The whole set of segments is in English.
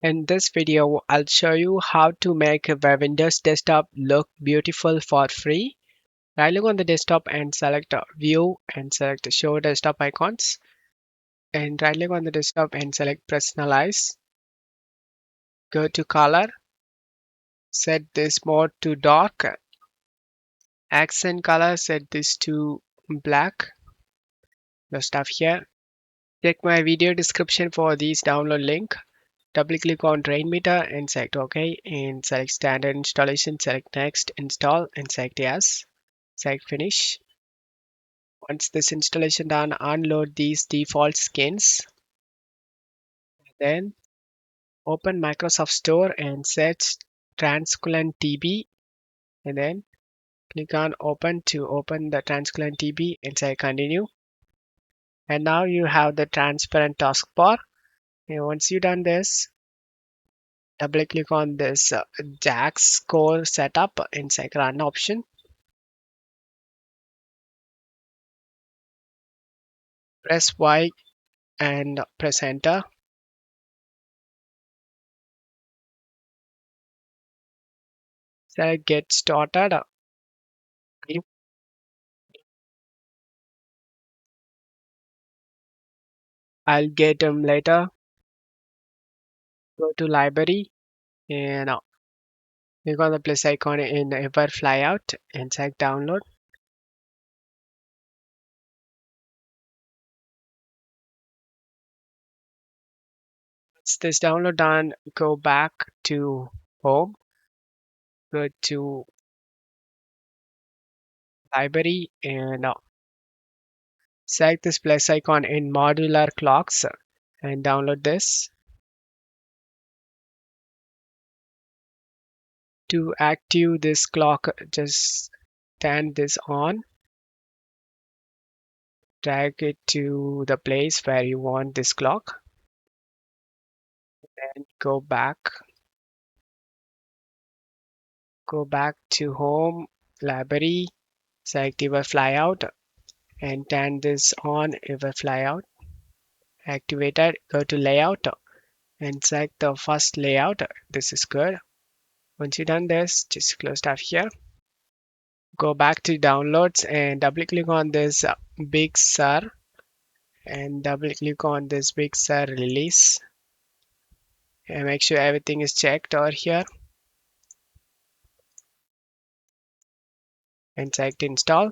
In this video, I'll show you how to make a Windows desktop look beautiful for free. Right click on the desktop and select View and select Show Desktop Icons. And right click on the desktop and select Personalize. Go to Color. Set this mode to dark. Accent color, set this to black. The stuff here. Check my video description for this download link. Double click on drain meter and select OK and select standard installation, select next, install and select yes, select finish. Once this installation done, unload these default skins. Then open Microsoft Store and search transparent TB and then click on open to open the transparent TB and say continue. And now you have the transparent taskbar. And once you done this, double click on this JAX score setup and select run option. Press Y and press enter. Select get started. I'll get them later. Go to library and click on the plus icon in ever flyout and select download. Once this download done, go back to home. Go to library and select this plus icon in modular clocks and download this. To active this clock, just turn this on. Drag it to the place where you want this clock. Then go back to home, library, select ever flyout and turn this on ever flyout. Activated, go to layout and select the first layout. This is good. Once you've done this, just close stuff here. Go back to downloads and double click on this Big Sur and double click on this Big Sur release and make sure everything is checked over here and select install.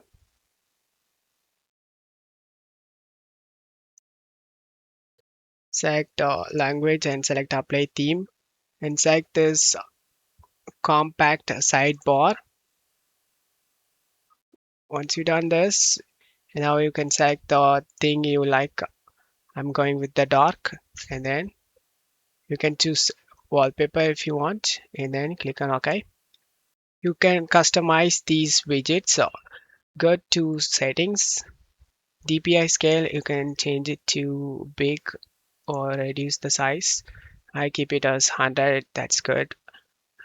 Select language and select apply theme and select this compact sidebar. Once you've done this, now you can select the thing you like. I'm going with the dark and then you can choose wallpaper if you want and then click on OK. You can customize these widgets. So go to settings, DPI scale, you can change it to big or reduce the size. I keep it as 100, that's good.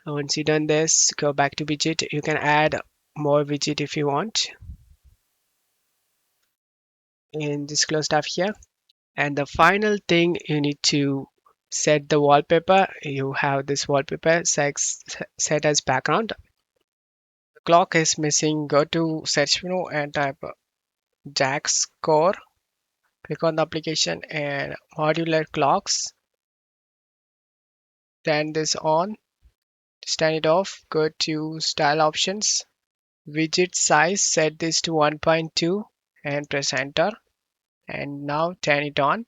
Once you've done this, go back to widget. You can add more widget if you want. And just close stuff here. And the final thing you need to set the wallpaper. You have this wallpaper set as background. The clock is missing. Go to search menu and type JAX score. Click on the application and modular clocks. Turn this on. Turn it off. Go to style options. Widget size, set this to 1.2 and press enter. And now turn it on.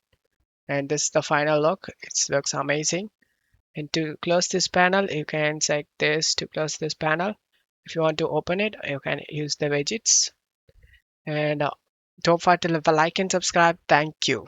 And this is the final look. It looks amazing. And to close this panel, you can select this to close this panel. If you want to open it, you can use the widgets. And don't forget to leave a like and subscribe. Thank you.